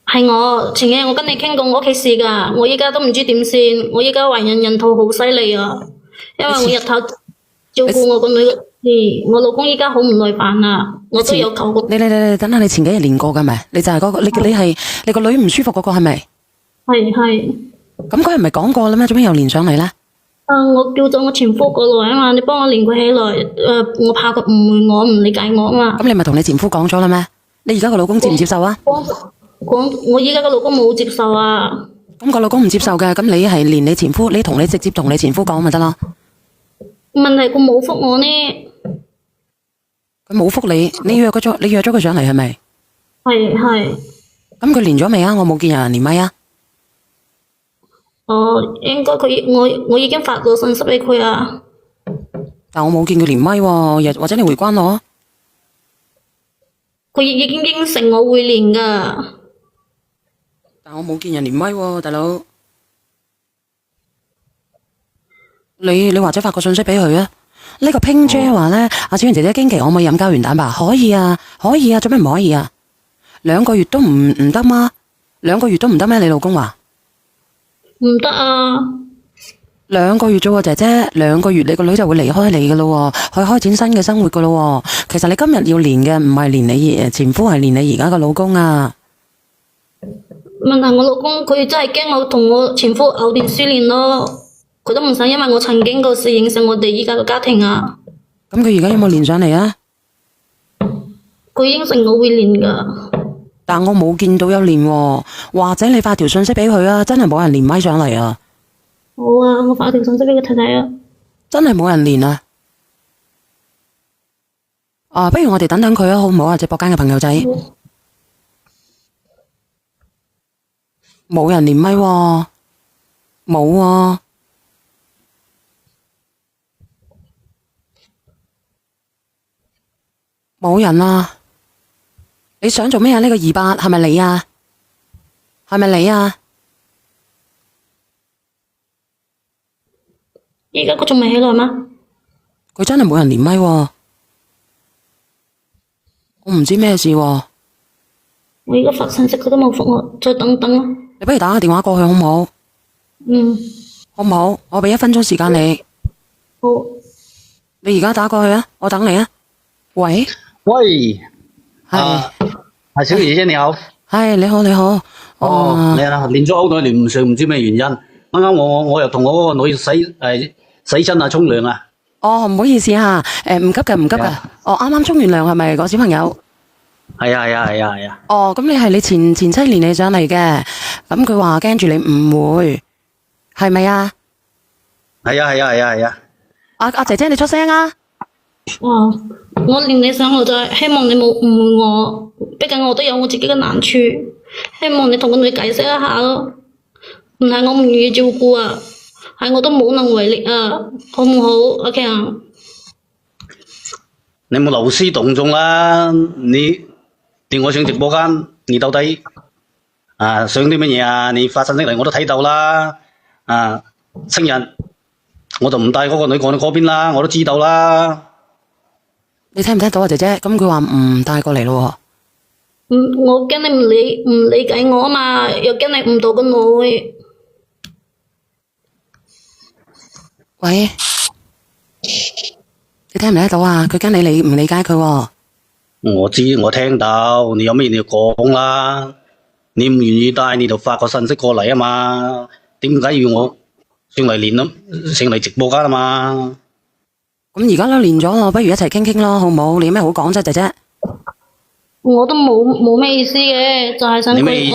係我前幾日我跟你傾過我屋企事㗎，我依家都唔知點算，我依家懷孕孕肚好犀利啊，因為我日頭照顧我個女嘅事，我老公依家好唔耐煩啊，我都有求過。你等下，你前幾日練過㗎咪？你就係嗰個，你係你個女唔舒服嗰個係咪？係。咁佢係咪講過啦咩？做咩又練上嚟咧？我叫咗我前夫過來啊嘛，你幫我連佢起來，我怕佢誤會我，唔理解我啊嘛。咁你咪同你前夫講咗啦咩？你而家個老公接唔接受啊？我依家個老公冇接受啊。咁個老公唔接受嘅，咁你係連你前夫，你直接同你前夫講咪得咯？問題佢冇覆我呢。佢冇覆你，你約咗佢上嚟係咪？係。咁佢連咗未啊？我冇見有人連麥啊。應該我已經發咗信息俾佢啊。但我冇見佢連麥喎，或者你回關我。佢已經應承我會連噶。但我冇見人連麥喎，大佬。你或者發個信息俾佢啊。呢個拼姐話咧，阿小圓姐姐經期可唔可以飲膠原蛋白？可以啊，做咩唔可以啊？2個月都唔得嗎？2個月都唔得咩？你老公話？唔得啊！2個月啫喎，姐姐，2個月你個女就會離開你噶咯，去開展新嘅生活噶咯。其實你今日要連嘅唔係連你前夫，係連你而家個老公啊。問題我老公佢真係驚我同我前夫藕斷絲連咯，佢都唔想因為我曾經個事影響我哋依家個家庭啊。咁佢而家有冇連上嚟啊？佢應承我會連噶。但我冇見到有連喎，或者你發條信息俾佢啊，真係冇人連麥上嚟啊。好啊，我發條信息俾佢睇睇啊。真係冇人連啊。不如我哋等等佢啊，好唔好啊？直播間嘅朋友仔，冇人連麥喎，冇喎，冇人啊。你想做咩啊？呢個28係咪你啊？係咪你啊？依家佢仲未起來嗎？佢真係冇人連麥喎，我唔知咩事喎。我而家發信息佢都冇覆我，再等等啊。你不如打個電話過去好唔好？好唔好？我俾1分鐘時間你。好。你而家打過去啊，我等你啊。喂。係小儀姐姐你好。係你好。你好，連咗好耐連唔上，唔知咩原因。啱啱我又同我嗰個女洗身啊，沖涼啊。唔好意思啊，唔急㗎。啱啱沖完涼係咪個小朋友？係啊。咁你係你前妻連你上嚟嘅，咁佢話驚住你誤會，係咪啊？係啊。阿姐姐你出聲啊！我連你上嚟就係希望你冇誤會我，畢竟我都有我自己嘅難處，希望你同個女解釋一下咯。唔係我唔願意照顧啊，係我都無能為力啊，好唔好？阿強，你冇勞師動眾啦，你電我上直播間，你到底想啲乜嘢啊？你發信息嚟我都睇到啦，聽日我就唔帶嗰個女過去嗰邊啦，我都知道啦。你聽唔聽到啊，姐姐？咁佢話唔帶過嚟咯。我驚你唔理解我啊嘛，又驚你誤導個女。喂，你聽唔聽得到啊？佢驚你唔理解佢喎。我知，我聽到，你有咩你就講啦。你唔願意帶，你就發個信息過嚟啊嘛。點解要我上嚟練咯？上嚟直播間啊嘛。咁而家都練咗咯，不如一齊傾傾咯，好唔好？你有咩好講啫，姐姐？我都冇咩意思嘅，就係想你理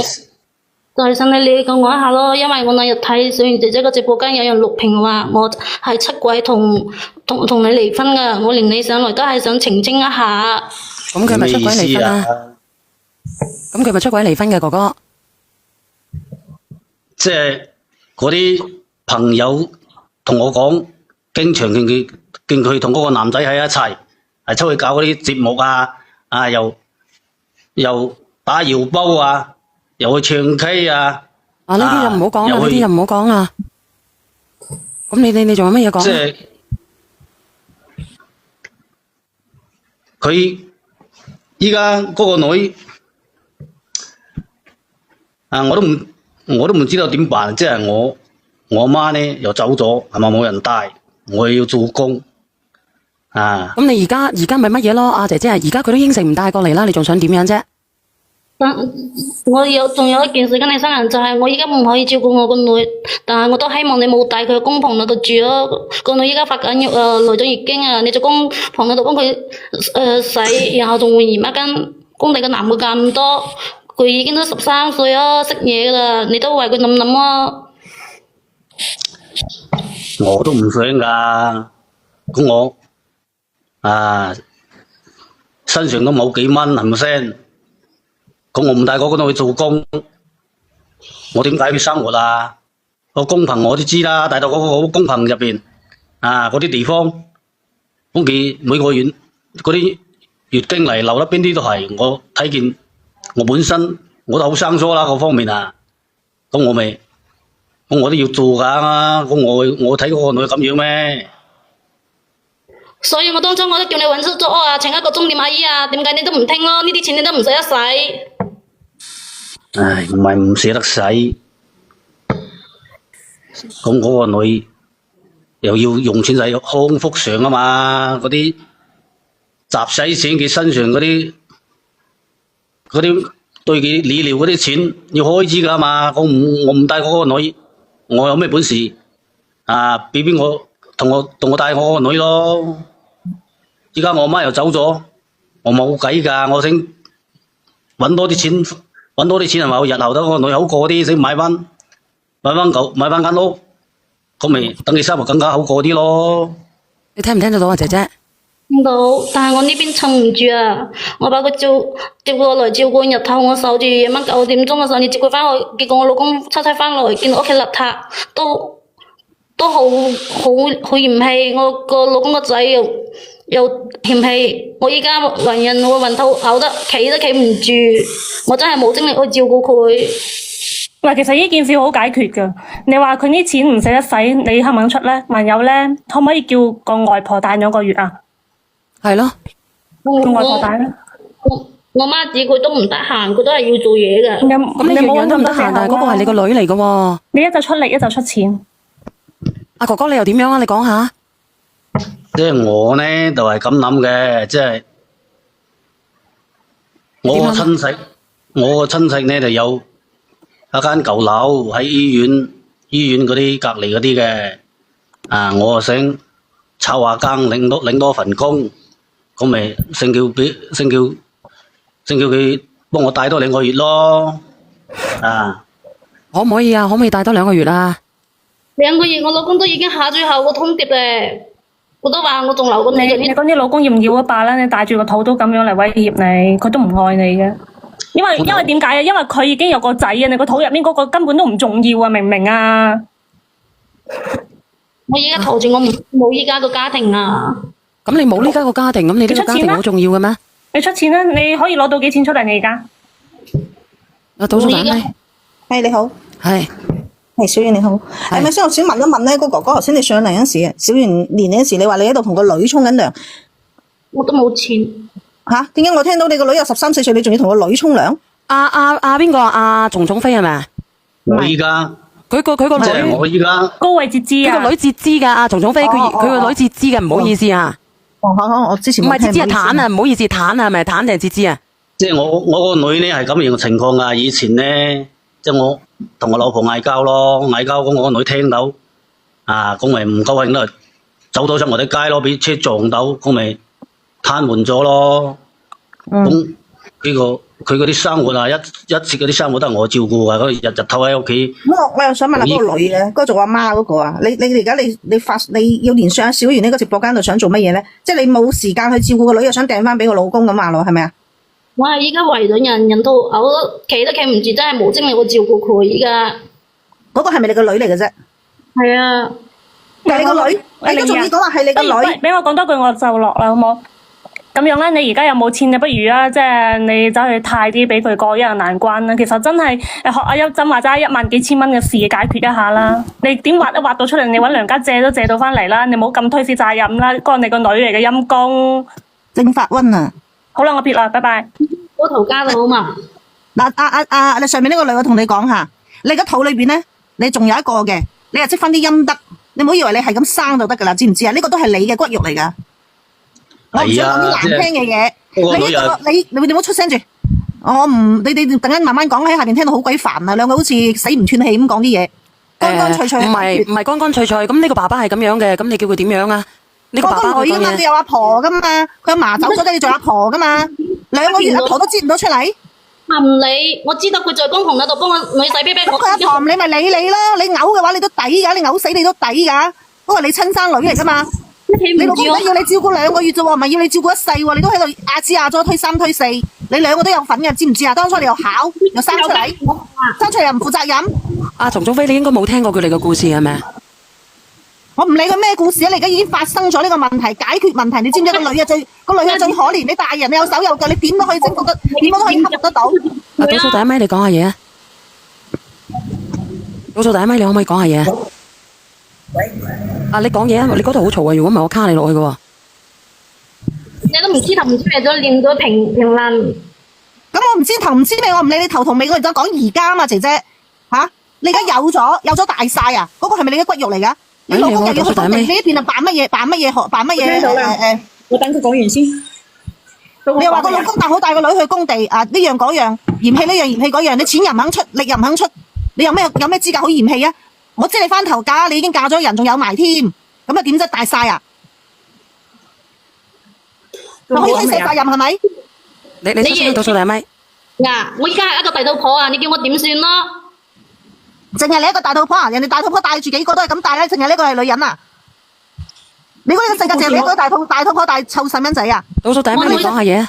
解我一下咯，因為我那日睇小圓姐姐個直播間有人錄屏話我係出軌同你離婚噶，我連你上來都係想澄清一下。咁佢咪出軌離婚啊？咁佢咪出軌離婚嘅哥哥？即係嗰啲朋友同我講，經常見佢同嗰個男仔喺一齊，係出去搞嗰啲節目啊，又打搖煲啊，又去唱 K 啊。呢啲就唔好講啦，呢啲就唔好講啦。咁你仲有乜嘢講？即係佢依家嗰個女我都唔知道點辦，即係我阿媽呢又走咗，係咪冇人帶？我又要做工啊！咁你而家咪乜嘢咯？阿姐姐，而家佢都應承唔帶過嚟啦，你仲想點樣啫？但我仲有一件事跟你商量，就係我而家唔可以照顧我個女，但係我都希望你冇帶佢去公棚嗰度住咯。個女而家發緊育啊，來咗月經啊，你在公棚嗰度幫佢洗，然後仲換姨媽巾，工地嘅男嘅咁多，佢已經都13歲啊，識嘢噶啦，你都為佢諗諗啊。我都唔想噶，咁我身上都冇幾蚊，係咪先？咁我唔帶嗰個女去做工，我點解去生活啊？個工棚我都知啦，帶到嗰個工棚入邊嗰啲地方，咁佢每個月嗰啲月經嚟流得邊啲都係，我睇見我本身我都好生疏啦，嗰方面啊，咁我都要做噶，咁我睇嗰個女咁樣咩？所以我當初我都叫你揾出租啊，請一個鐘點阿姨啊，點解你都唔聽咯？呢啲錢你都唔捨得使。唉，唔係唔捨得使，咁嗰個女又要用錢喺康復上啊嘛，嗰啲雜使錢佢身上嗰啲對佢理療嗰啲錢要開支噶嘛，我唔帶嗰個女，我有咩本事俾邊個同我帶我個女咯？而家我媽又走咗，我冇計噶，我想揾多啲錢係咪？我日後等個女好過啲，先買翻間屋，咁咪等佢生活更加好過啲咯。你聽唔聽得到啊，姐姐？聽到，但係我呢邊撐唔住啊！我把佢接過來照顧，日頭我守住夜晚9點鐘嘅時候，你接佢翻去，結果我老公出差翻來，見到屋企邋遢，都好嫌棄，我個老公個仔又嫌棄，我而家暈人，我暈到嘔得企都企唔住，我真係冇精力去照顧佢。嗱，其實呢件事好解決㗎。你話佢啲錢唔捨得使，你肯唔肯出咧？還有咧，可唔可以叫個外婆帶2個月啊？係咯，叫外婆帶咧。我媽子佢都唔得閒，佢都係要做嘢㗎。咁你樣樣都唔得閒，但係嗰個係你個女嚟㗎喎。你一就出力，一就出錢。阿哥哥你又點樣啊？你講下。即係我呢就係咁諗嘅，即係我個親戚呢就有一間舊樓喺醫院嗰啲隔離嗰啲嘅，我想炒下更領多份工，咁咪先叫佢幫我帶多2個月咯，可唔可以啊？可唔可以帶多2個月啊？2個月我老公都已經下最後個通牒咧。我都話我仲留個女。你講啲老公要唔要啊？罷啦，你帶住個肚都咁樣嚟威脅你，佢都唔愛你嘅。因為點解啊？因為佢已經有個仔啊，你個肚入面嗰個根本都唔重要啊，明唔明啊？我而家頭住我冇依家個家庭啊。咁你冇呢家個家庭，咁你呢個家庭好重要嘅咩？你出錢啦，你可以攞到幾錢出嚟？你而家？倒數蛋咧。係你好。係。係小圓你好，係咪先？我想問一問咧，個哥哥頭先你上嚟嗰時，小圓年嗰時，你話你喺度同個女沖緊涼，我都冇錢吓？點解我聽到你個女有13、14歲，你仲要同個女沖涼？邊個啊？阿蟲飛係咪啊？我依家佢個女，即係我依家高位截肢啊！佢個女截肢㗎，阿蟲飛佢個女截肢㗎，唔好意思啊。我之前唔係截肢係癱啊，唔好意思，癱啊，係咪癱定係截肢啊？即係我個女呢係咁樣嘅情況啊！以前呢，即係我同我老婆嗌交咯，嗌交咁我個女聽到，咁咪唔高興咯，走到出我哋街咯，俾車撞到，咁咪癱瘓咗咯。咁佢嗰啲生活啊，一切嗰啲生活都係我照顧啊，佢日頭喺屋企。我又想問下嗰個女嘅，嗰個做阿媽嗰個啊，你而家你要連上小圓呢個直播間度想做乜嘢咧？即係你冇時間去照顧個女，又想掟翻俾個老公咁話咯，係咪啊？我係依家為咗人到嘔，企都企唔住，真係冇精力去照顧佢。依家嗰個係咪你個女嚟嘅啫？係啊，係你個女，你都仲要講話係你個女。俾我講多句我就落啦，好冇？咁樣咧，你而家有冇錢？你不如啊，即係你走去貸啲俾佢過一日難關啦。其實真係學阿優珍話齋1萬幾千蚊嘅事解決一下啦。你點挖都挖到出嚟，你揾娘家借都借到翻嚟啦。你唔好咁推卸責任啦，嗰個你個女嚟嘅陰公。正發瘟啊！好啦，我撇啦，拜拜。嗰頭家就好嘛。嗱，你上面呢個女我同你講下，你個肚裏邊咧，你仲有一個嘅，你係積翻啲陰德，你唔好以為你係咁生就得噶啦，知唔知啊？呢個都係你嘅骨肉嚟噶。我唔想講啲難聽嘅嘢。你唔好出聲住。我唔，你等陣慢慢講，喺下邊聽到好鬼煩啊！兩個好似死唔斷氣咁講啲嘢，乾乾脆脆。唔係乾乾脆脆，咁呢個爸爸係咁樣嘅，咁你叫佢點樣啊？呢個爸爸嗰個女啊嘛，佢有阿婆噶嘛，佢阿嫲走咗，你做阿婆噶嘛，2個月阿婆都知唔到出嚟。唔理，我知道佢在公堂嗰度幫個女仔啤啤。咁佢阿婆唔理咪理你咯，你嘔嘅話你都抵噶，你嘔死你都抵噶，嗰個你親生女嚟噶嘛。你老公而家要你照顧2個月啫喎，唔係要你照顧一世喎，你都喺度亞支亞咗推3推4，你2個都有份嘅，知唔知啊？當初你又考又生出嚟，生出嚟又唔負責任。阿叢總飛，你應該冇聽過佢哋嘅故事係咪？我唔理佢咩故事啊，你而家已經發生咗呢個問題，解決問題，你知唔知個女啊最可憐，你大人你有手有腳，你點都可以征服得，點都可以克服得到。阿倒數第一咪，你講下嘢啊！倒數第一咪，你可唔可以講下嘢啊？你講嘢啊！你嗰度好嘈啊！如果唔係我卡你落去嘅喎。你都唔知頭唔知尾咗念咗評論。咁我唔知頭唔知尾，我唔理你頭同尾，我哋就講而家啊嘛，姐姐吓，你而家有咗大晒啊！嗰個係咪你嘅骨肉嚟噶？你老公又要去工地，你一邊啊扮乜嘢？我等佢講完先。你又話個老公帶好大個女去工地啊？呢樣嗰樣，嫌棄呢樣嫌棄嗰樣，你錢又唔肯出，力又唔肯出，你有咩資格好嫌棄啊？我知你翻頭嫁，你已經嫁咗人，仲有埋添，咁啊點啫大晒啊？可以推卸責任係咪？你出聲倒數第一咪。我依家係一個大肚婆啊，你叫我點算咯？淨係你一個大肚婆啊？人哋大肚婆帶住幾個都係咁帶咧，淨係呢個係女人啊？你估呢個世界淨係你一個大肚婆帶湊細蚊仔啊？倒數第一咪，你講下嘢啊！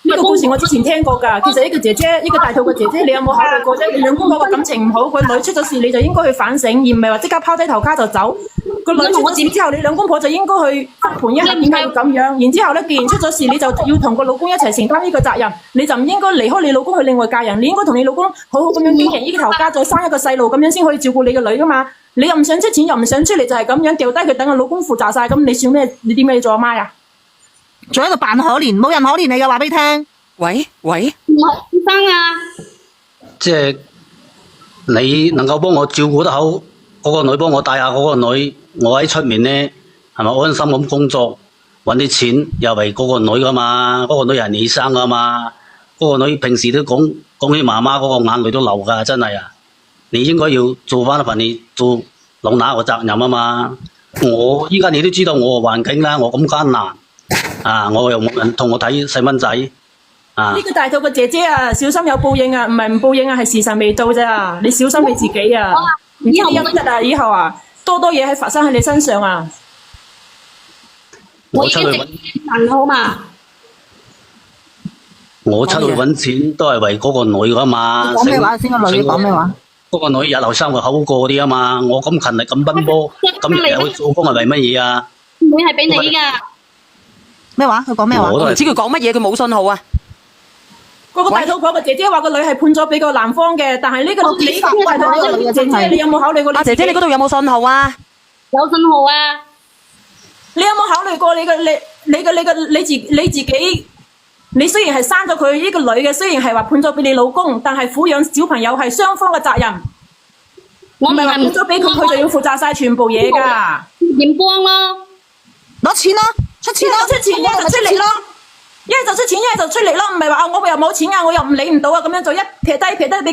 呢個故事我之前聽過㗎。其實一個姐姐，一個大肚嘅姐姐，你有冇考慮過啫？你兩公婆嘅感情唔好，個女出咗事你就應該去反省，而唔係話即刻拋低頭家就走。個女出咗事之後，你兩公婆就應該去復盤一下點解要咁樣。然之後咧，既然出咗事，你就要同個老公一齊承擔呢個責任，你就唔應該離開你老公去另外嫁人，你應該同你老公好好咁樣經營呢頭家，再生一個細路咁樣先可以照顧你個女㗎嘛。你又唔想出錢，又唔想出嚟，就係咁樣掉低佢，等個老公負責晒，咁你算咩？你點解要做阿媽呀？仲喺度扮可憐，冇人可憐你嘅，話俾你聽。喂，唔係生啊！即係你能夠幫我照顧得好嗰個女，幫我帶下嗰個女，我喺出面咧係咪安心咁工作，揾啲錢又為嗰個女噶嘛？嗰個女係你生噶嘛？嗰個女平時都講起媽媽嗰個眼淚都流噶，真係啊！你應該要做翻一份你做老乸個責任啊嘛！我依家你都知道我個環境啦，我咁艱難啊，我又冇人同我睇細蚊仔。呢個大肚嘅姐姐啊，小心有報應啊，唔係唔報應啊，係時辰未到咋，你小心你自己啊！唔知你陰質啊，以後啊，多嘢係發生喺你身上啊！我已經直問好嘛？我出去揾錢都係為嗰個女噶嘛。講咩話先？個女講咩話？嗰個女日後生活好過啲啊嘛！我咁勤力咁奔波，咁日日去做工係為乜嘢啊？會係俾你噶。咩話？佢講咩話？我唔知佢講乜嘢，佢冇信號啊！嗰個大肚婆嘅姐姐話個女係判咗俾個男方嘅，但係呢個你大肚婆嘅姐姐，你有冇考慮過？阿姐姐，你嗰度有冇信號啊？有信號啊！你有冇考慮過你自己？你雖然係生咗佢呢個女嘅，雖然係話判咗俾你老公，但係撫養小朋友係雙方嘅責任。我唔係話判咗俾佢，佢就要負責晒全部嘢㗎。點幫咯？攞錢咯，出錢咯，出錢一係就出嚟咯，一係就出錢，一係就出嚟咯，唔係話我又冇錢啊，我又唔理唔到啊，咁樣就一撇低俾個錢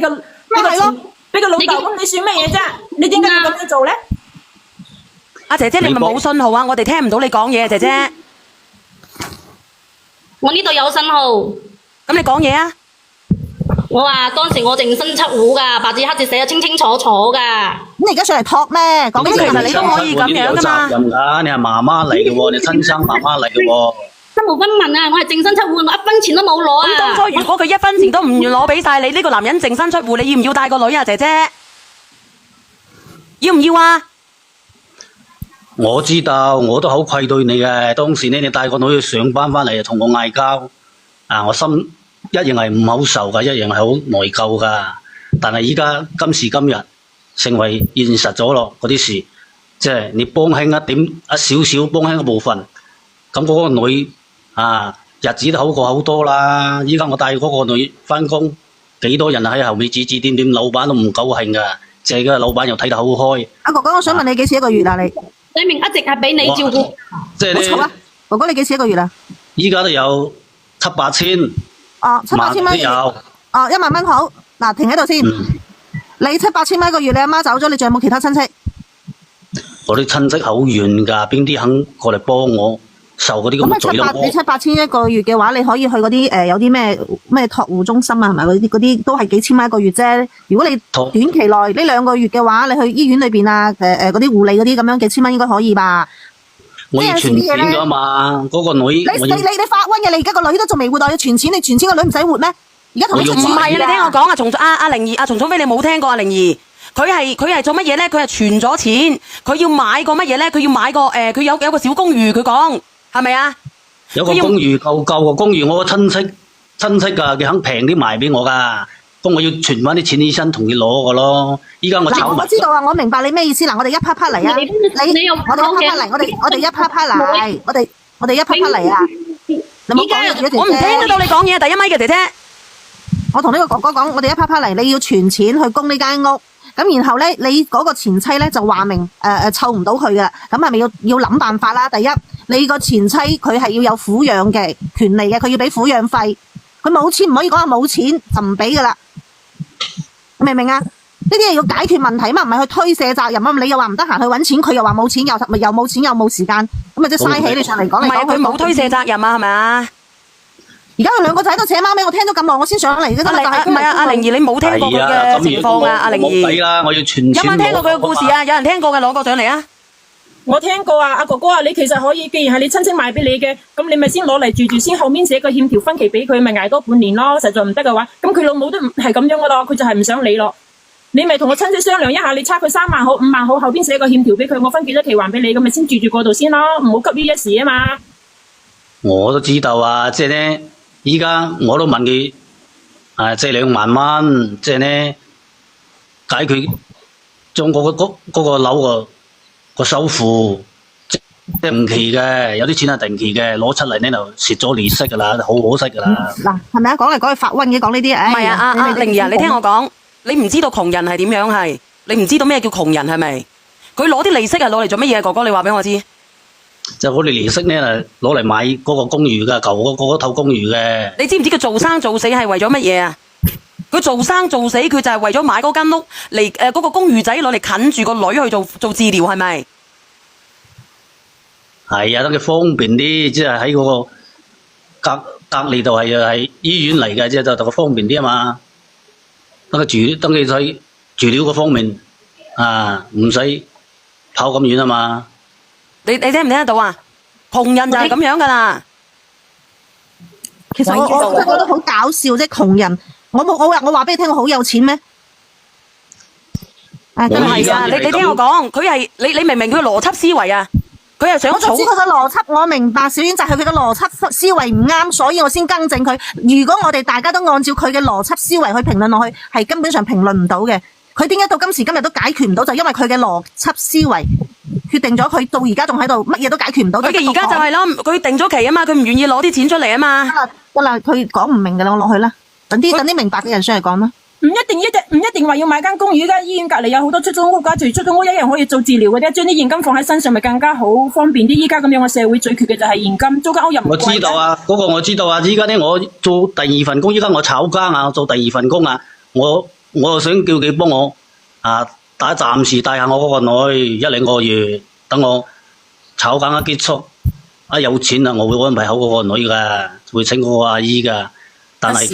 俾個老豆，咁你算咩嘢啫？你點解要咁樣做咧？阿姐姐，你咪冇信號啊！我哋聽唔到你講嘢啊，姐姐。我呢度有信號。咁你講嘢啊！我話當時我淨身出戶㗎，白紙黑字寫得清清楚楚㗎。咁你而家上嚟托咩？講咁其實你都可以咁樣㗎嘛。有責任㗎，你係媽媽嚟嘅喎，你親生媽媽嚟嘅喎。身無分文啊！我係淨身出戶，我一分錢都冇攞啊！咁當初如果佢一分錢都唔攞俾晒你，呢個男人淨身出戶，你要唔要帶個女啊，姐姐？要唔要啊？我知道，我都好愧對你嘅。當時呢，你帶個女去上班翻嚟，同我嗌交，我心一樣係唔好受噶，一樣係好內疚噶。但係依家今時今日成為現實咗咯，嗰啲事，即係你幫輕一點一少少，幫輕一部分，咁嗰個女日子都好過好多啦。依家我帶嗰個女翻工，幾多人喺後面指指點點，老闆都唔高興噶，即係個老闆又睇得好開。阿哥哥，我想問你幾錢一個月啊？你你明一直係俾你照顧，即係好嘈啊！你哥哥，你幾錢一個月啊？依家都有7、8千，哦，7、8千蚊萬都有。哦，1萬蚊好。嗱，停喺度先。你7、8千蚊一個月，你阿媽走咗，你仲有冇其他親戚？我啲親戚好遠㗎，邊啲肯過嚟幫我受嗰啲咁嘅罪咯？你7、8千一個月嘅話，你可以去嗰啲有啲咩託護中心啊，係咪嗰啲都係幾千蚊一個月啫。如果你短期內呢2個月嘅話，你去醫院裏邊啊嗰啲護理嗰啲咁樣幾千蚊應該可以吧？我要存錢㗎嘛，嗰個女你發瘟嘅，你而家個女都仲未活到，要存錢，你存錢個女唔使活咩？而家同你存錢唔係啊，你聽我講啊，阿玲兒，阿蟲草飛你冇聽過啊，玲兒，佢係做乜嘢咧？佢係存咗錢，佢要買個乜嘢咧？佢要買個佢有個小公寓，佢講係咪啊？有個公寓夠個公寓，我個親戚㗎，佢肯平啲賣俾我㗎，咁我要存翻啲錢起身同佢攞個咯。依家我炒埋。我知道啊，我明白你咩意思嗱，我哋一啪啪嚟啊！你又我哋一啪啪嚟，我哋一啪啪嚟，我哋一啪啪嚟啊！你冇講嘢，我唔聽得到你講嘢，第一米嘅姐姐。我同呢個哥哥講，我哋一啪啪嚟，你要存錢去供呢間屋，咁然後咧，你嗰個前妻咧就話明湊唔到佢嘅，咁係咪要諗辦法啦？第一，你個前妻佢係要有撫養嘅權利嘅，佢要俾撫養費，佢冇錢唔可以講話冇錢就唔俾噶啦，明唔明啊？呢啲係要解決問題嘛，唔係去推卸責任啊！你又話唔得閒去揾錢，佢又話冇錢，又冇錢又冇時間，咁咪即係嘥氣你上嚟講嚟講去。唔係佢冇推卸責任啊，係咪啊？而家佢兩個仔喺度扯貓尾，我聽咗咁耐，我先上嚟嘅啫。唔係啊，阿玲兒，你冇聽過佢嘅情況啊，阿玲兒。冇計啦，我要存錢。有冇聽過佢嘅故事啊？有人聽過嘅攞個上嚟啊！我聽過啊，阿哥哥啊，你其實可以，既然係你親戚賣俾你嘅，咁你咪先攞嚟住先，後面寫個欠條分期俾佢，咪捱多半年咯。實在唔得嘅話，咁佢老母都係咁樣噶咯，佢就係唔想你咯。你咪同我親戚商量一下，你差佢3萬好、5萬好，後邊寫個欠條俾佢，我分幾多期還俾你，咁咪先住嗰度先咯，唔好急於一時啊嘛。我都知道啊，即係咧。依家我都問佢，借2萬蚊，即係咧解決將嗰個樓個首付即係唔期嘅，有啲錢係定期嘅，攞出嚟呢就蝕咗利息噶啦，好可惜噶啦。嗱，係咪啊？講嚟講去發瘟嘅，講呢啲唔係啊，阿玲兒啊，你聽我講，你唔知道窮人係點樣係，你唔知道咩叫窮人係咪？佢攞啲利息係攞嚟做乜嘢？哥哥，你話俾我知。就我哋利息咧，攞嚟買嗰個公寓噶，舊嗰套公寓嘅。你知唔知佢做生做死係為咗乜嘢啊？佢做生做死，佢就係為咗買嗰間屋嚟嗰個公寓仔攞嚟近住個女去做治療，係咪？係啊，等佢方便啲，即係喺嗰個隔離度係醫院嚟嘅，即係就方便啲啊嘛。等佢喺住料嗰方面啊，唔使跑咁遠啊嘛。你聽唔聽得到啊？窮人就係咁樣噶啦。其實我真係覺得好搞笑啫，窮人。我話俾你聽，我好有錢咩？唔係啊！你聽我講，佢係你明唔明佢邏輯思維啊？佢係想我就知佢嘅邏輯，我明白小婉就係佢嘅邏輯思維唔啱，所以我先更正佢。如果我哋大家都按照佢嘅邏輯思維去評論落去，係根本上評論唔到嘅。佢點解到今時今日都解決唔到？就因為佢嘅邏輯思維決定咗佢到而家仲喺度，乜嘢都解決唔到。佢嘅而家就係咯，佢定咗期啊嘛，佢唔願意攞啲錢出嚟啊嘛。得啦，佢講唔明噶啦，我落去啦。等啲明白嘅人上嚟講啦。唔一定話要買間公寓，而家醫院隔離有好多出租屋㗎，住出租屋一樣可以做治療嘅啫，將啲現金放喺身上咪更加好方便啲。依家咁樣嘅社會最缺嘅就係現金，租間屋又唔貴。我知道啊，嗰個我知道啊。依家咧我做第2份工，依家我炒更啊，做第2份工啊，我又想叫佢幫我暫時帶下我嗰個女1-2個月，等我炒更一結束，有錢啦，我會安排好嗰個女噶，會請嗰個阿姨噶，但係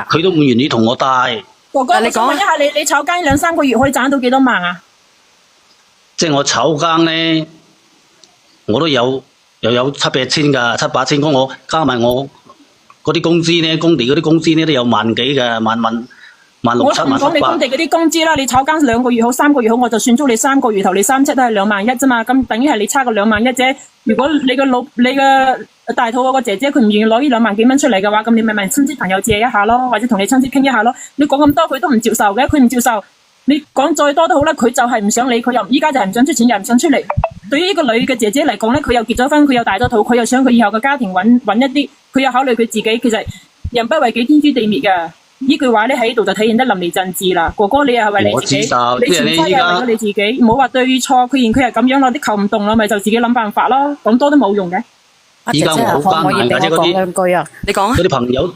佢都唔願意同我帶。哥哥，你講一下你炒更2-3個月可以賺到幾多萬啊？即係我炒更咧，我都又有7-8千噶，7-8千工，我加埋我嗰啲工資咧，工地嗰啲工資咧都有萬幾嘅，萬6、7、萬8。我唔講你工地嗰啲工資啦，你炒更2個月好3個月好，我就算租你3個月頭，你3-7都係2萬1啫嘛，咁等於係你差個2萬1啫。如果你嘅大肚嗰個姐姐佢唔願意攞呢2萬幾蚊出嚟嘅話，咁你咪問親戚朋友借一下咯，或者同你親戚傾一下咯。你講咁多佢都唔接受嘅，佢唔接受，你講再多都好啦，佢就係唔想理，佢又依家就係唔想出錢，又唔想出嚟。對於呢個女嘅姐姐嚟講咧，佢又結咗婚，佢又大咗肚，佢又想佢以後嘅家庭穩一啲，佢又考慮佢自己。其實人不為己，天誅地滅㗎。呢句話咧喺度就體現得淋漓盡致啦。哥哥你又係為你自己，我知道你前妻又係為咗你自己，唔好話對錯。既然佢係咁樣咯，啲球唔動啦，咪就自己諗辦法咯，講多都冇用嘅。阿姐姐啊，可唔可以俾我講兩句啊？你講啊。嗰啲朋友，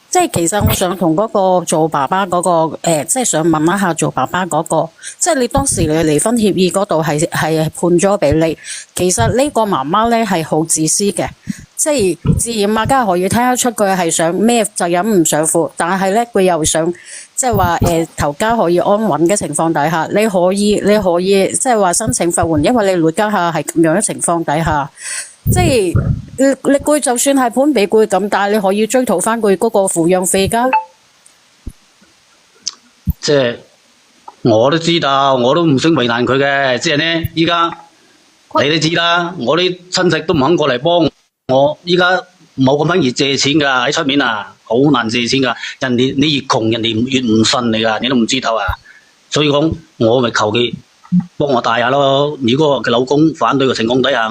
即係其實我想同嗰個做爸爸嗰個即係想問一下做爸爸嗰個，即係你當時你離婚協議嗰度係判咗俾你，其實呢個媽媽咧係好自私嘅，即係自然啊，梗係可以聽得出佢係想咩責任唔想負，但係咧佢又想即係話頭家可以安穩嘅情況底下，你可以即係話申請法援，因為你女家下係咁樣嘅情況底下。即係你佢就算係判俾佢咁，但係你可以追討翻佢嗰個撫養費㗎。即係我都知道，我都唔想為難佢嘅。即係呢，依家你都知啦，我啲親戚都唔肯過嚟幫我。依家冇咁易借錢㗎，喺出面啊，好難借錢㗎。你越窮，人哋越唔信你㗎，你都唔知道啊。所以講，我咪求佢幫我帶下咯。如果佢老公反對嘅情況底下，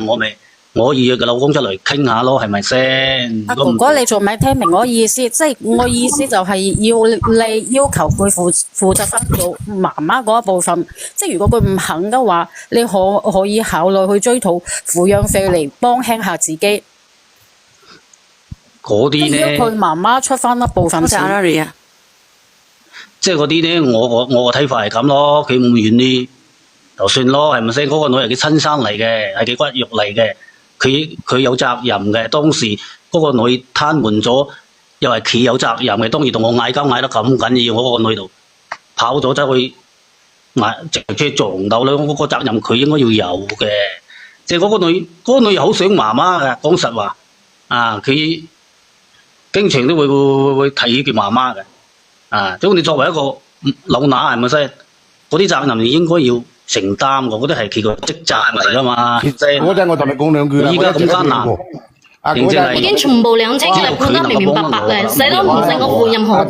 我可以約佢老公出嚟傾下咯，係咪先？阿哥哥，你仲未聽明我意思？即係我意思就係你要求佢負責翻做媽媽嗰一部分。即係如果佢唔肯嘅話，你可以考慮去追討撫養費嚟幫輕下自己。嗰啲呢，要佢媽媽出翻一部分錢。即係嗰啲呢，我個睇法係咁咯。佢唔願意就算咯，係咪先？嗰個女係佢親生嚟嘅，係佢骨肉嚟嘅。佢有責任嘅，當時嗰個女癱瘓咗，又係佢有責任嘅。當時同我嗌交嗌得咁緊要，我嗰個女度跑咗走去直車撞到咧，我個責任佢應該要有嘅。即係嗰個女好想媽媽嘅，講實話啊，佢經常都會提起佢媽媽嘅啊。咁你作為一個老乸係咪先？嗰啲責任你應該要承擔嘅，嗰啲係佢個職責嚟噶嘛。嗰陣我同你講兩句啦。依家咁艱難，已經全部兩清嚟判得明明白白嘅，死都唔成個負任何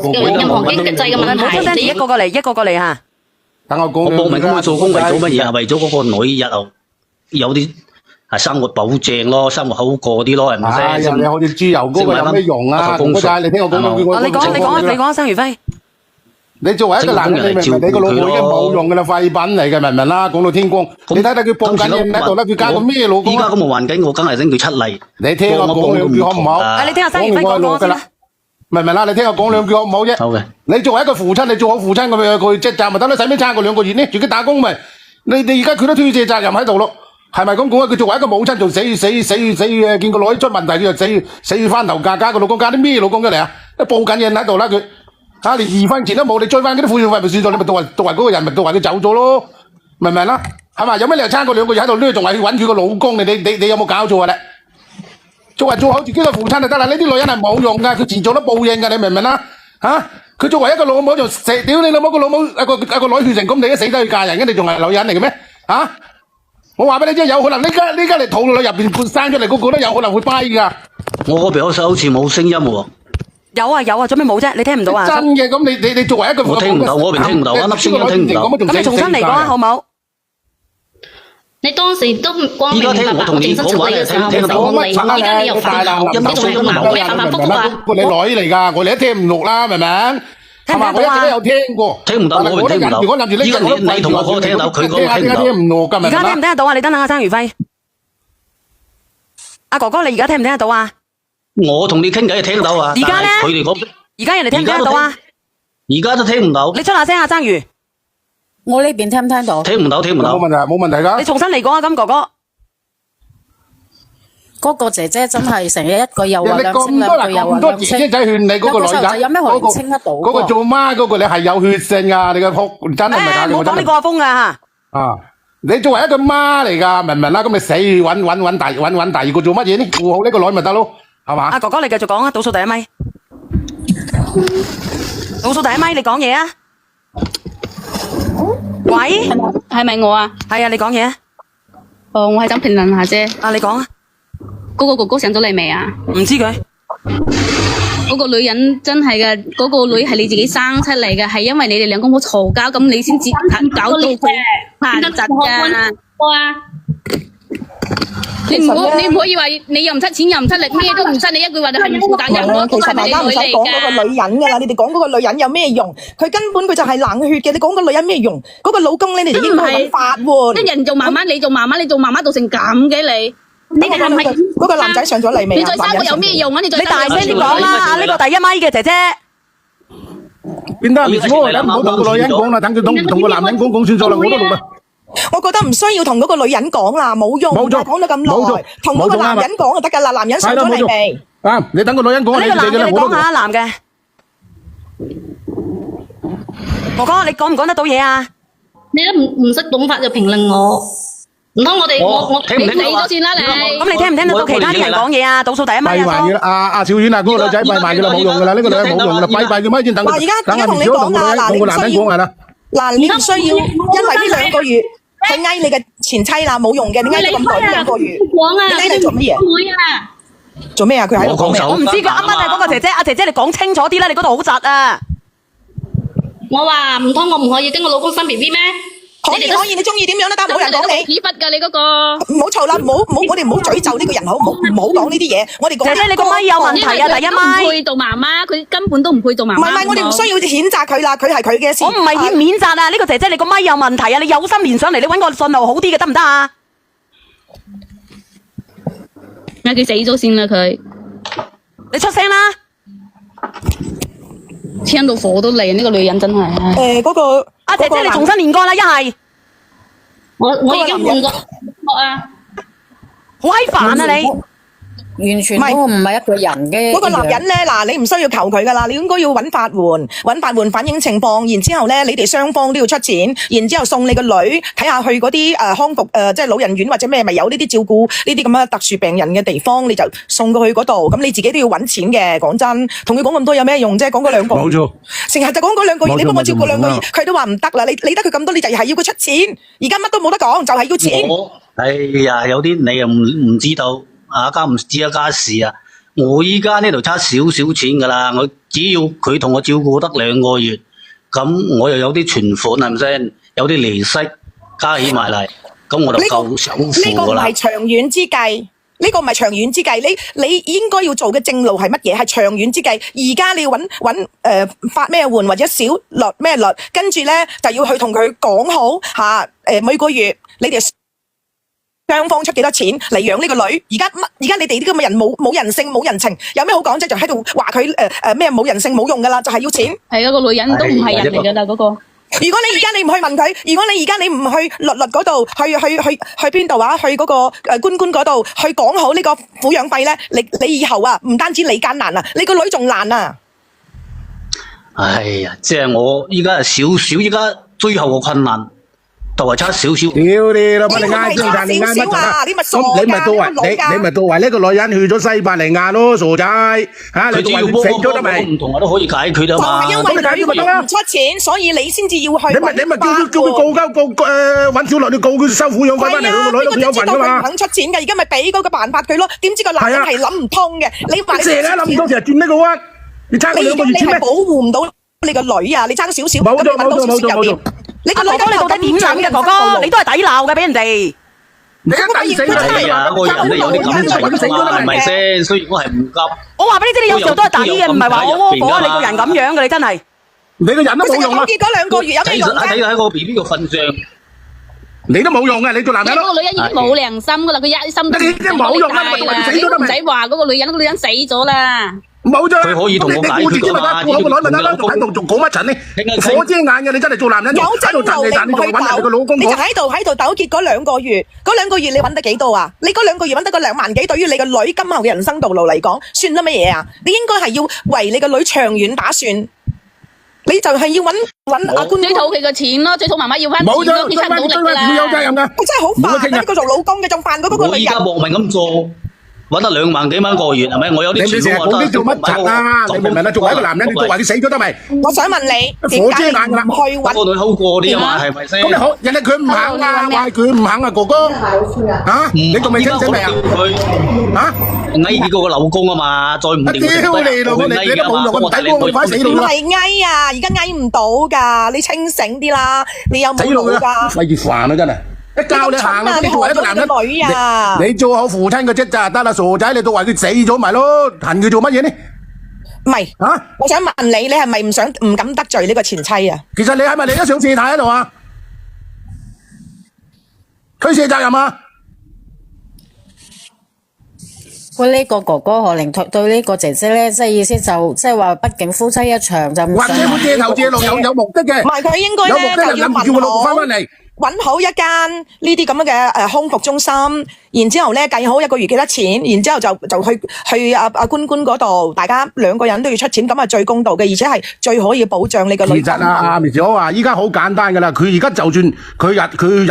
經濟嘅問題。你一個過嚟嚇。等我講。我報名咁去做工為咗乜嘢啊？為咗嗰個女日後有啲生活保障咯，生活好過啲咯，係咪先？你好似豬油嗰個有咩用啊？嗰陣你聽我講兩句。你講，生如輝。你作為一個男人，你明唔明？你個老婆已經冇用嘅啦，廢品嚟嘅，明唔明啦？講到天光，你睇睇佢報緊嘢喺度啦，佢加個咩老公？依家咁嘅環境，我梗係拎佢出嚟。你聽我講兩句好唔好？你聽下生如輝講先啦。明唔明啦？你聽我講兩句好唔好啫？好嘅。你作為一個父親，你做好父親咁樣，佢職責咪得啦，使咩差過2個月呢？自己打工咪？你而家佢都推卸責任喺度咯，係咪咁講啊？佢作為一個母親，仲死見個女出問題，佢就死翻頭嫁個老公，嫁啲咩老公出嚟啊？都報緊嘢喺度啦佢。連2分錢都冇，你追翻嗰啲撫養費咪算咗？你咪當為嗰個人，咪當為佢走咗咯，明唔明啦？係嘛？有咩理由差過2個月喺度呢？仲係去揾佢個老公？你有冇搞錯啊？你做好自己嘅父親就得啦。呢啲女人係冇用噶，佢遲早都報應噶，你明唔明啦？佢作為一個老母就屌你老母個老母一個女血成咁，你都死得去嫁人嘅，你仲係女人嚟嘅咩？我話俾你知，有可能呢家嚟肚裏入邊生出嚟嗰個都有可能會跛噶。我嗰邊好似冇聲音喎。有啊，做咩冇啫？你聽唔到啊？真嘅，咁你作為一個我聽唔到，我邊聽唔到，一粒聲音聽唔到。咁你重新嚟講啊，好冇？你當時都光明白白正式出嚟嘅時候，而家你又反口，你仲係個男嘅反反覆覆啊！你女嚟㗎，我哋都聽唔落啦，明唔明？係嘛？我一直都有聽過。聽唔到，我邊聽唔到。依家你同我講聽到，佢講聽唔到。而家聽唔聽得到啊？你等下生如輝。阿哥哥，你而家聽唔聽得到啊？我同你傾偈聽到啊，而家咧，佢哋講，而家人哋聽唔聽得到啊？而家都聽唔到。你出下聲啊，生如。我呢邊聽唔聽到？聽唔到。冇問題㗎。你重新嚟講啊，咁哥哥。嗰個姐姐真係成日一句又話兩清，兩句又話兩清。咁多姐姐仔勸你嗰個女仔，有咩可能清得到？嗰個做媽嗰個你係有血性啊！你個仆真係唔係假嘅。唔好講呢個阿峰啊！你作為一個媽嚟㗎，明唔明啦？咁你死揾第二個做乜嘢呢？顧好呢個女咪得咯。係嘛？阿哥哥，你繼續講啊！倒數第一咪，你講嘢啊！喂，係咪我啊？係啊，你講嘢啊！我係想評論下啫。你講啊！嗰個哥哥上咗嚟未啊？唔知佢。嗰個女人真係嘅，嗰個女係你自己生出嚟嘅，係因為你哋兩公婆嘈交，咁你先至搞到佢殘疾㗎。呢你唔可以話你又唔出錢又唔出力，咩都唔出，你一句話就係唔負責任咯。其實大家唔使講嗰個女人噶啦，你哋講嗰個女人有咩用？佢根本佢就係冷血嘅。你講個女人咩用？嗰個老公咧，你哋應該揾法喎。一人做媽媽，你做媽媽，你做媽媽做成咁嘅你。你哋係咪嗰個男仔上咗嚟未啊？你再生我有咩用啊？你再你大聲啲講啦！呢個第1米嘅姐姐，邊得？你唔好同個女人講啦，等佢同個男人講算數啦，我都錄啦。我覺得唔需要同嗰個女人講啦，冇用。冇錯講咗咁耐，同嗰個男人講就得㗎啦。男人上咗嚟未？啊，你等個女人講，呢個男嘅你講下，男嘅，哥哥你講唔講得到嘢啊？你都唔識懂法就評論我，唔通我哋我你聽唔聽到啊？死咗先啦你。咁你聽唔聽得到其他啲人講嘢啊？倒數第1米閉埋嘅啦，阿小婉啊，嗰個女仔閉埋嘅啦，冇用噶啦，呢個女人冇用噶啦，閉嘅咪先等佢。等阿小同個男人講係啦。嗱，你唔需要，因為呢2個月佢嗌你嘅前妻啦，冇用嘅，你嗌咗咁耐呢2個月，講啊，你嗌嚟做乜嘢？會啊，做咩啊？佢喺度講咩？我唔知佢啱啱係嗰個姐姐，阿姐姐你講清楚啲啦，你嗰度好窒啊！我話唔通我唔可以跟我老公生 BB 咩？可以，你中意點樣都得，冇人講你。屎忽㗎你嗰個。唔好嘈啦，我哋唔好詛咒呢個人，好唔好講呢啲嘢。我哋講姐姐你個咪有問題啊！第1唔米，配做媽媽，佢根本都唔配做媽媽。唔係，我哋唔需要譴責佢啦，佢係佢嘅事。我唔係譴責啊！呢個姐姐你個咪有問題啊！你有心連上嚟，你揾個信號好啲嘅得唔得啊？嗌佢死咗先啦佢，你出聲啦！聽到火都嚟，呢個女人真係。嗰個阿姐姐你重新練過啦，一係我已經換咗啊，好閪煩啊你！完全都唔係一個人嘅。嗰個男人咧，嗱，你唔需要求佢噶啦，你應該要揾法援反映情況，然之後咧，你哋雙方都要出錢，然之後送你個女睇下去嗰啲康復即係老人院或者咩，咪有呢啲照顧呢啲咁嘅特殊病人嘅地方，你就送過去嗰度。咁你自己都要揾錢嘅，講真，同佢講咁多有咩用啫？講嗰2個月，冇錯，成日就講嗰2個月，你幫我照顧2個月，佢都話唔得啦。你理得佢咁多，你就係要佢出錢。而家乜都冇得講，就係要錢。哎呀，有啲你又唔知道。家唔知家事啊！我依家呢度差少少錢噶啦，我只要佢同我照顧得2個月，咁我又有啲存款係咪先？有啲利息加起埋嚟，咁我就夠首付呢個唔噶啦。係長遠之計，呢個唔係長遠之計。你應該要做嘅正路係乜嘢？係長遠之計。而家你要揾發咩援或者小率咩率，跟住咧就要去同佢講好嚇每個月你哋雙方出幾多錢嚟養呢個女？而家你哋啲咁嘅人冇人性冇人情，有咩好講啫？就喺度話佢咩冇人性冇用噶啦，就係要錢。係啊，個女人都唔係人嚟噶啦嗰個。如果你而家你唔去問佢，如果你而家你唔去律嗰度，去邊度啊？去嗰個官嗰度去講好呢個撫養費咧，你以後啊，唔單止你艱難啊，你個女仲難啊！哎呀，即係我依家係少少，依家最後嘅困難。就係差少少，屌你老母！你嗌張達，你嗌乜柒？咁你咪當為呢個女人去咗西伯利亞咯，傻仔嚇！你只要死咗得未？唔同我都可以解決啊嘛。就係因為佢唔出錢，所以你先至要去。你咪叫佢告揾小樂，你告佢收撫養費翻嚟，佢個女都有份噶嘛。佢唔肯出錢嘅，而家咪俾嗰個辦法佢咯。點知個男人係諗唔通嘅？你話成日諗唔通，成日轉呢個彎，你差佢2個月錢咩？你係保護唔到你個女啊！你爭少少，冇錯咁你揾到少少又點？你個女哥哥你到底點諗嘅？哥哥你都係抵鬧嘅，俾人哋。你一抵死啦！哎呀，個人都有啲感情㗎嘛，係咪先？雖然我係唔急。我話俾你知，你有時候都係抵嘅，唔係話我窩火啊！你個人咁樣嘅，你真係。你個人都冇用啦。結嗰2個月有咩用啫？睇喺個 B B 個份上，你都冇用嘅，你做男人咯。嗰個女人已經冇良心噶啦，佢一心都冇用啦，你都唔使話嗰個女人，嗰個女人死咗啦。冇啫，佢可以同我解決噶嘛？我個女咪得啦，仲喺度仲講乜柒呢？火遮眼嘅，你真係做男人，喺度賺你仲揾人哋個老公你就喺度糾結嗰2個月，嗰2個月你揾得幾多啊？你嗰2個月揾得個2萬幾，對於你個女今後嘅人生道路嚟講，算得乜嘢啊？你應該係要為你個女長遠打算，你就係要揾阿官追討佢個錢咯，追討媽媽要翻錢咯，佢出努力啦。有責任噶，我真係好煩啊！呢個做老公嘅仲煩過嗰個女人。我依家搏命咁做。揾得2萬幾蚊個月係咪？我有啲錢我你做乜柒啊？你明唔明啊？作為一個男人，你作為你死咗得未？我想問你，點解你唔去揾個女好過啲啊嘛？係咪先？咁你好，人哋佢唔肯啊，話佢唔肯啊，哥哥嚇，你仲未清醒未啊？嚇，嗌住個老公啊嘛，再唔掂屌你老母，你都冇用，我睇過我快死唔啦！係翳啊，而家翳唔到㗎，你清醒啲啦，你有冇腦㗎？費事煩啊真係。一教你行啊，你作為一個男人，女啊，你做好父親嘅職責得啦，傻仔，你到為佢死咗咪咯，恨佢做乜嘢呢？唔係，我想問你，你係咪唔敢得罪呢個前妻啊？其實你係咪嚟咗上借貸喺度啊？推卸責任啊？喂，呢個哥哥可能對呢個姐姐咧，即係意思就即係話，畢竟夫妻一場就唔或者會借頭借路有目的嘅，唔係佢應該咧就要諗住叫個老婆翻嚟。揾好一間呢啲咁樣嘅康復中心，然之後咧計好一個月幾多錢，然之後就去阿官嗰度，大家兩個人都要出錢，咁係最公道嘅，而且係最可以保障你個女。其實阿梅姐話，依家好簡單噶啦，佢而家就算佢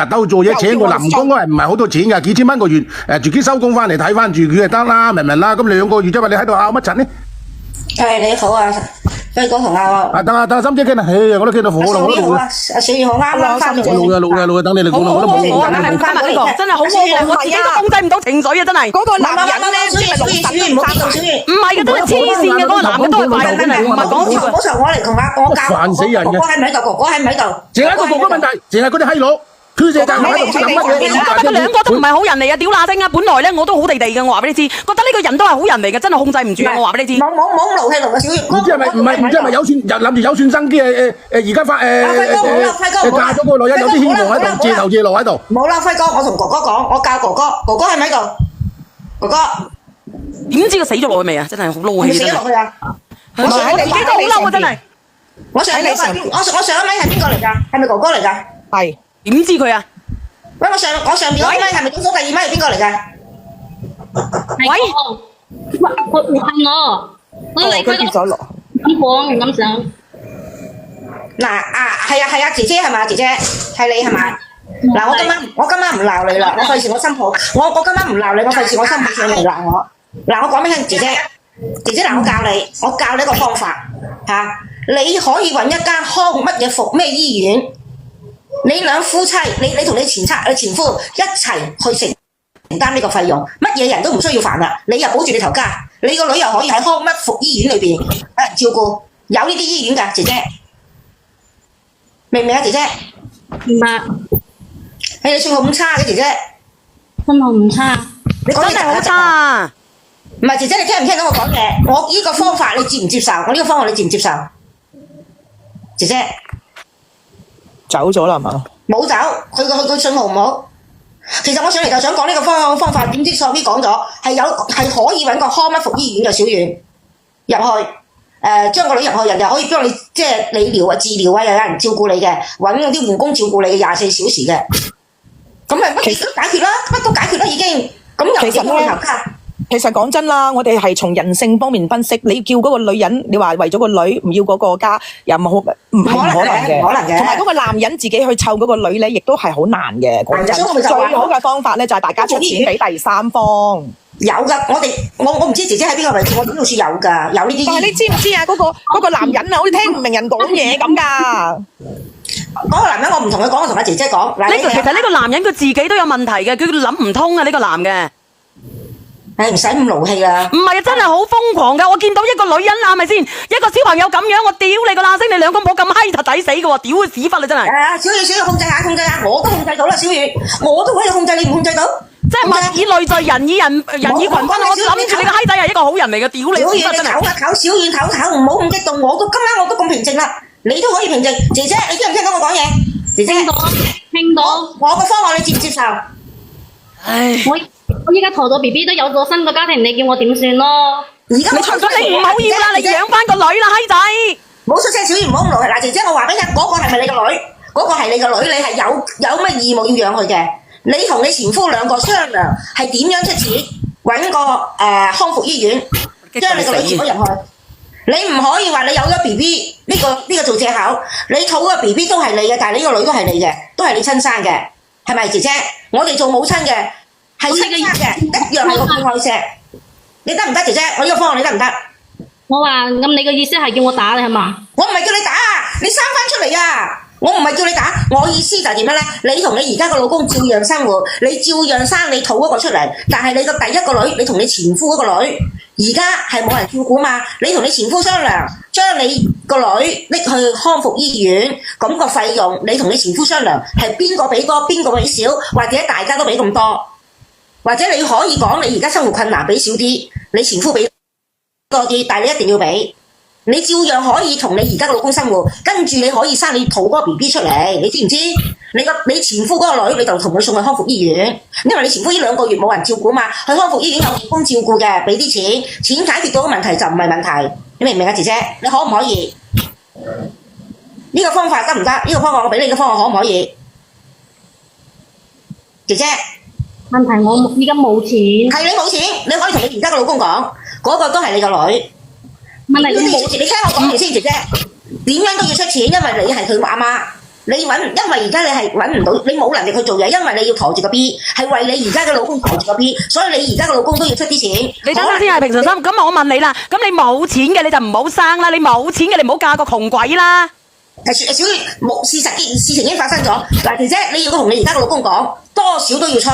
日兜做嘢，請個臨工都係唔係好多錢噶，幾千蚊個月，自己收工翻嚟睇翻住佢就得啦，明唔明啦？咁2個月啫嘛，你喺度拗乜柒呢？你好啊，輝哥同阿得心姐傾啦，我都傾到火啦，我都老啦。阿小月好啱啦，翻嚟。老嘅，等你哋講啦，我都冇講。真係好冇，我自己都控制唔到情緒啊！真係。嗰個男人咧，小月唔好激動，小月。唔係嘅，真係黐線嘅嗰個男嘅都係壞人，真係唔係講笑。嗰時候我嚟同我教。煩死人嘅。哥哥喺唔喺度？哥哥喺唔喺度？淨係一個哥哥問題，淨係嗰啲閪佬。佢哋就喺度諗乜嘢？我覺得佢兩個都唔係好人嚟啊！屌乸精啊！本來咧我都好地地嘅，我話俾你知，覺得呢個人都係好人嚟嘅，真係控制唔住啊！我話俾你知。冇勞氣同嘅小月。唔知係咪有算諗住有算生機而家嫁咗個女人有啲希望喺度，借頭借路喺度。冇啦，輝哥，我同哥哥講，我教哥哥，哥哥喺唔喺度？哥哥點知佢死咗落去未啊？真係好撈氣。死咗落去啊！我自己都好嬲啊！真係。我上一位係邊個嚟㗎？係咪哥哥嚟㗎？係。點知佢啊？喂，我上邊嗰位係咪倒數第2位係邊個嚟㗎？喂，我嚟佢跌咗落。唔敢上。嗱係啊，姐姐係嘛？姐姐係你係嘛？嗱，我今晚唔鬧你啦，我費事我新抱，我今晚唔鬧你，我費事我新抱上嚟鬧我。嗱，我講俾你聽，姐姐嗱，我教你一個方法嚇，你可以揾一間康乜嘢服咩醫院。你兩夫妻，你同你前夫一齊去承擔呢個費用，乜嘢人都唔需要煩啦。你又保住你頭家，你個女又可以喺康乜服醫院裏邊照顧，有呢啲醫院㗎，姐姐，明唔明啊，姐姐？明白。你算學咁差嘅姐姐，真係唔差。你講嘢真係好差啊！唔係姐姐，你聽唔聽到我講嘢？我呢個方法你接唔接受？我呢個方法你接唔接受？姐姐。走咗啦嘛？冇走，佢信號唔好。其實我上嚟就想講呢個方法，點知喪 B 講咗係可以揾個康乜服醫院嘅小院入去，將個女入去，人哋可以幫你即係理療啊、治療啊，又有人照顧你嘅，揾嗰啲護工照顧你嘅24小時嘅，咁咪乜都解決啦，乜都解決啦已經。咁又點去頭家？其實講真啦，我哋係從人性方面分析。你叫嗰個女人，你話為咗個女唔要嗰個家，又唔可能嘅。同埋嗰個男人自己去湊嗰個女咧，亦都係好難嘅。講真，最好嘅方法咧就係大家出錢俾第三方。有㗎，我唔知姐姐喺邊個位置，我點好似有㗎，有呢啲。但係你知唔知啊？嗰個男人啊，好似聽唔明人講嘢咁㗎。嗰個男人我唔同佢講，我同阿姐姐講。其實呢個男人佢自己都有問題嘅，佢諗唔通啊！呢個男嘅。唔使咁勞氣啦！唔係啊，真係好瘋狂噶！我見到一個女人係咪先？一個小朋友咁樣，我屌你個乸星！你兩公婆咁閪就抵死嘅喎！屌佢屎忽你真係！小月控制下，我都控制到啦，小月，我都可以控制，你唔控制到？即係物以類聚，人以群分。我諗住你個閪仔係一個好人嚟嘅，屌你屎忽真係！唞小月唞，唔好咁激動。今晚我都咁平靜啦，你都可以平靜。姐姐，你聽唔聽到我講嘢？姐姐，聽到。我個方案你接唔接受？唉。我依家陀咗 BB 都有咗新個家庭，你叫我點算咯？而家你除咗你唔好要啦，你養翻個女啦，閪仔！冇出聲，小月唔好咁勞氣。嗱，姐姐，我話俾你聽，嗰個係咪你個女？嗰個係你個女，你係有咩義務要養佢嘅？你同你前夫兩個商量係點樣出錢揾個康復醫院，將你個女接咗入去。你唔可以話你有咗 BB 呢個做藉口，你肚個 BB 都係你嘅，但係呢個女都係你嘅，都係你親生嘅，係咪姐姐？我哋做母親嘅。係親嘅，一樣係個愛錫，你得唔得，姐姐？我呢個方案你得唔得？我話咁，你嘅意思係叫我打你係嘛？我唔係叫你打，你生翻出嚟啊！我唔係叫你打，我意思就係點樣咧？你同你而家個老公照樣生活，你照樣生你肚嗰個出嚟，但係你個第一個女，你同你前夫嗰個女，而家係冇人照顧嘛？你同你前夫商量，將你個女拎去康復醫院，咁個費用你同你前夫商量係邊個俾多邊個俾少，或者大家都俾咁多，或者你可以講你而家生活困難俾少啲，你前夫俾多啲，但係你一定要俾。你照樣可以同你而家嘅老公生活，跟住你可以生你肚嗰個 BB 出嚟，你知唔知？你前夫嗰個女你就同佢送去康復醫院，因為你前夫呢2個月冇人照顧嘛，去康復醫院有義工照顧嘅，俾啲錢解決到個問題就唔係問題，你明唔明啊，姐姐？你可唔可以？呢個方法得唔得？呢個方法我俾你嘅方案可唔可以？姐姐，問題我依家冇錢。係你冇錢，你可以同你而家嘅老公講，嗰個都係你個女。問題你冇錢，你聽我講完先，姐姐。點樣都要出錢，因為你係佢阿媽。因為而家你係揾唔到，你冇能力去做嘢，因為你要抬住個 B， 係為你而家嘅老公抬住個 B， 所以你而家嘅老公都要出啲錢。你等陣先係平常心，咁我問你啦，咁你冇錢嘅你就唔好生啦，你冇錢嘅你唔好嫁個窮鬼啦。小月冇事情已經發生咗。嗱，姐姐你要同你而家嘅老公講，多少都要出。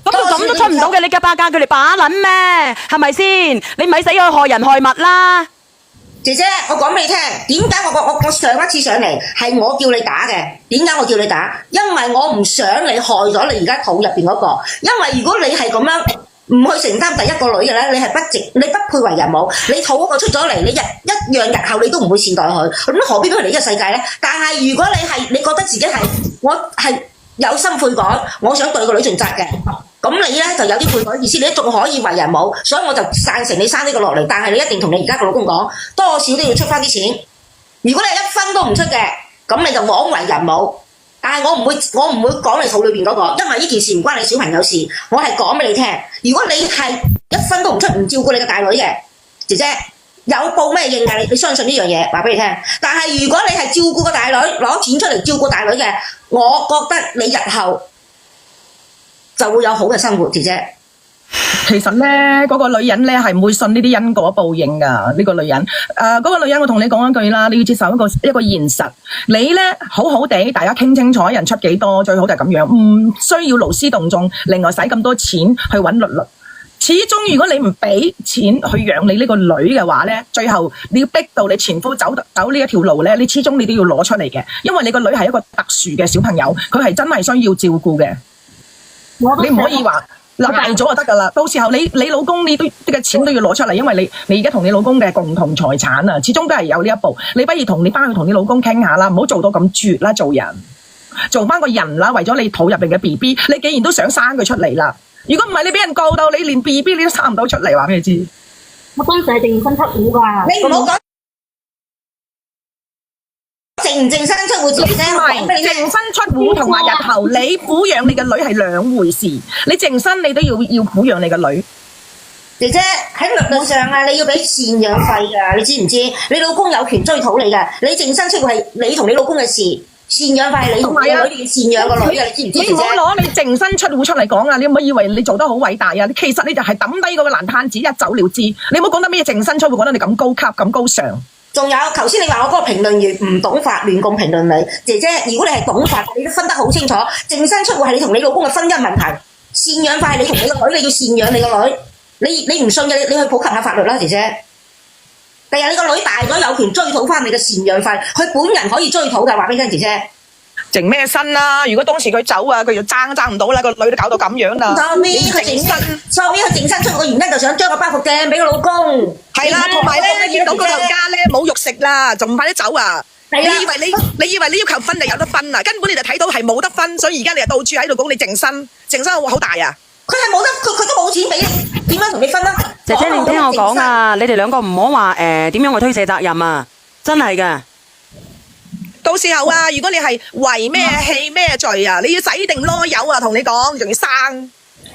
咁佢咁都出唔到嘅，你嫁佢嚟把撚咩？係咪先？你咪死去害人害物啦！姐姐，我講俾你聽，點解我上一次上嚟係我叫你打嘅？點解我叫你打？因為我唔想你害咗你而家肚入邊嗰個。因為如果你係咁樣唔去承擔第一個女嘅咧，你係你不配為人母。你肚嗰個出咗嚟，你一樣日後你都唔會善待佢。咁何必俾佢嚟呢個世界咧？但係如果你覺得自己係我係有心悔改，我想對個女盡責嘅。咁你咧就有啲悔改意思，你仲可以為人母，所以我就贊成你生呢個落嚟。但係你一定同你而家個老公講，多少都要出翻啲錢。如果你1分都唔出嘅，咁你就枉為人母。但係我唔會講你肚裏邊嗰個，因為呢件事唔關你小朋友事。我係講俾你聽，如果你係1分都唔出，唔照顧你個大女嘅姐姐，有報咩應㗎？你相信呢樣嘢，話俾你聽。但係如果你係照顧個大女，攞錢出嚟照顧大女嘅，我覺得你日後就會有好嘅生活，姐姐。其實咧，嗰個女人咧係唔會信呢啲因果報應噶。呢個女人，嗰個女人，我同你講一句啦，你要接受一個現實。你咧好好地，大家傾清楚，人出幾多，最好就係咁樣，唔需要勞師動眾，另外使咁多錢去揾律。始終如果你唔俾錢去養你呢個女嘅話咧，最後你要逼到你前夫走呢一條路咧，你始終你都要攞出嚟嘅，因為你個女係一個特殊嘅小朋友，佢係真係需要照顧嘅。你唔可以話大咗就得噶啦，到時候你老公你都啲嘅錢都要攞出嚟，因為你而家同你老公嘅共同財產啊，始終都係有呢一步。你不如翻去同你老公傾下啦，唔好做到咁絕啦，做人做翻個人啦，為咗你肚入邊嘅 BB， 你既然都想生佢出嚟啦，如果唔係你俾人告到你連 BB 你都生唔到出嚟，話俾你知。我當時係淨身出戶㗎。你唔好講淨唔淨身出戶姐姐，我講俾你聽，淨身出戶同埋日後你撫養你嘅女係兩回事。你淨身你都要撫養你嘅女。姐姐喺律律上啊，你要俾贍養費㗎，你知唔知？你老公有權追討你㗎。你淨身出戶係你同你老公嘅事，贍養費係你同你女要贍養個女㗎，你知唔知？你唔好攞你淨身出戶出嚟講啊！你唔好以為你做得好偉大啊！其實你就係抌低嗰個爛攤子一走了之。你唔好講得咩淨身出戶，講得你咁高級咁高尚。仲有，頭先你話我嗰個評論員唔懂法，亂咁評論你。姐姐，如果你係懂法，你都分得好清楚。淨身出戶係你同你老公嘅婚姻問題，贍養費係你同你個女，你要贍養你個女。你唔信嘅，你去普及下法律啦，姐姐。第日你個女大咗，有權追討翻你嘅贍養費，佢本人可以追討㗎。話俾你聽，姐姐。淨咩身啦？如果當時佢走啊，佢就爭唔到啦，個女都搞到咁樣啦。後面佢淨身出個原因就想將個包袱掟俾個老公。係啦，同埋咧見到嗰頭家咧冇肉食啦，仲唔快啲走啊！你以為你要求分就有得分啊？根本你就睇到係冇得分，所以而家你就到處喺度講你淨身好大啊！佢係冇得，佢都冇錢俾，點樣同你分啊？姐姐，你聽我講啊，你哋兩個唔好話點樣去推卸責任啊！真係㗎。到時候啊，如果你係為咩氣咩罪啊，你要仔定囉柚啊，同你講，仲要生。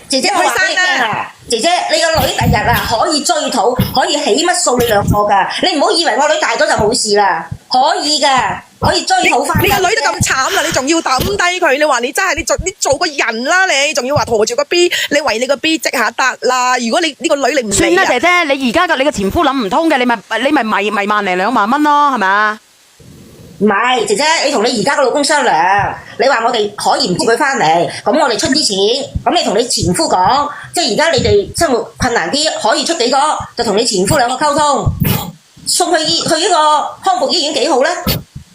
姐姐，我話俾你聽啊，姐姐，你個女第日啊可以追討，可以起乜數你兩個㗎。你唔好以為我女大咗就冇事啦，可以㗎，可以追討翻。你個女都咁慘啦，你仲要抌低佢？你話你真係你做個人啦，你仲要話馱住個 B， 你為你個 B 積下得啦。如果你呢個女你唔算啦，姐姐，你而家你個前夫諗唔通嘅，你咪1萬零2萬蚊咯，係咪啊？唔係，姐姐，你同你而家個老公商量，你話我哋可以唔接佢翻嚟，咁我哋出啲錢，咁你同你前夫講，即係而家你哋生活困難啲，可以出幾多，就同你前夫兩個溝通，送去呢個康復醫院幾好咧？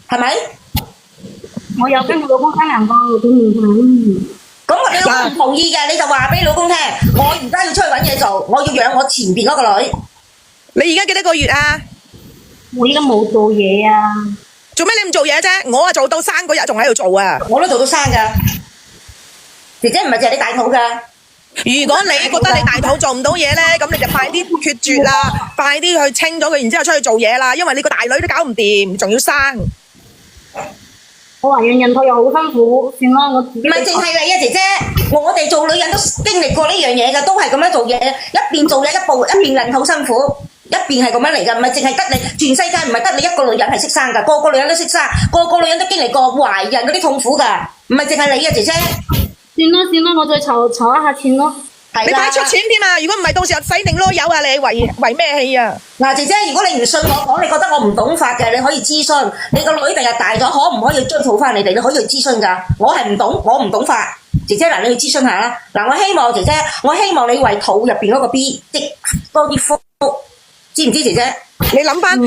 係咪？我有跟我老公商量過，佢唔肯。咁你老公唔同意嘅，你就話俾你老公聽，我而家要出去揾嘢做，我要養我前邊嗰個女。你而家幾多個月啊？我依家冇做嘢啊。做咩你唔做嘢啫？我啊做到生嗰日仲喺度做啊！我都做到生噶，姐姐唔係淨係你大肚噶。如果你覺得你大肚做唔到嘢咧，咁你就快啲決絕啦，快啲去清咗佢，然之後出去做嘢啦，因為你個大女都搞唔掂，仲要生。我懷孕孕肚又好辛苦，算啦，我自己。唔係淨係你啊，姐姐，我哋做女人都經歷過呢樣嘢㗎，都係咁樣做嘢，一邊做嘢一邊孕肚辛苦，一邊係咁樣嚟㗎，唔係淨係得你，全世界唔係得你一個女人係識生㗎，個個女人都識生，個個女人都經歷過懷孕嗰啲痛苦㗎，唔係淨係你啊，姐姐。算啦，我再籌一下錢咯。你快出錢添啊！如果唔係，到時候洗定囉柚啊！你為咩氣啊？嗱，姐姐，如果你唔信我講，你覺得我唔懂法嘅，你可以諮詢。你個女第日大咗，可唔可以追討翻你哋？你可以去諮詢㗎。我係唔懂，我唔懂法。姐姐，嗱，你去諮詢下啦。嗱，我希望姐姐，我希望你為肚入邊嗰個 B 積多啲福，知唔知姐姐？你諗翻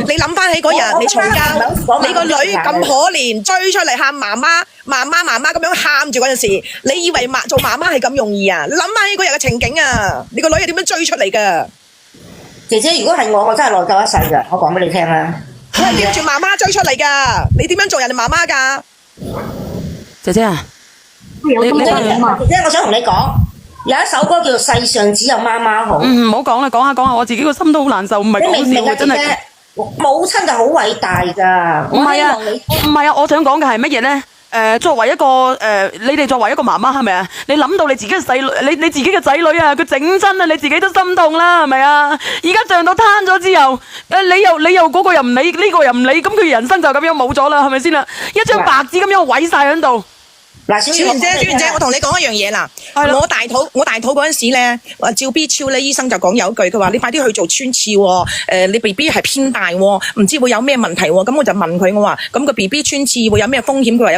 起嗰日你嘈交，你個女咁可憐，追出嚟喊媽媽咁樣喊住嗰陣時，你以為做媽媽係咁容易啊？你諗翻起嗰日嘅情景啊，你個女係點樣追出嚟噶？姐姐，如果係我真係內疚一世㗎，我講俾你聽啦。佢係拎住媽媽追出嚟噶，你點樣做人哋媽媽噶？姐姐啊，姐姐，我想同你講。有一首歌叫做《世上只有媽媽好》。唔好講啦，講下，我自己個心都好難受，唔係講笑嘅，真係。母親就好偉大㗎。唔係啊，我想講嘅係乜嘢咧？作為一個你哋作為一個媽媽係咪啊？你諗到你自己嘅細女，你自己嘅仔女啊，佢整親啊，你自己都心痛啦，係咪啊？而家漲到攤咗之後，你又嗰個又唔理，呢個又唔理，咁佢人生就咁樣冇咗啦，係咪先啦？一張白紙咁樣毀晒喺度。嗱，小圓姐，我同你講一樣嘢啦。我大肚嗰陣時咧，照 B 超咧，醫生就講有一句，佢話你快啲去做穿刺喎。你 B B 係偏大喎，唔知會有咩問題喎。咁我就問佢，我話咁個 B B 穿刺會有咩風險？佢話有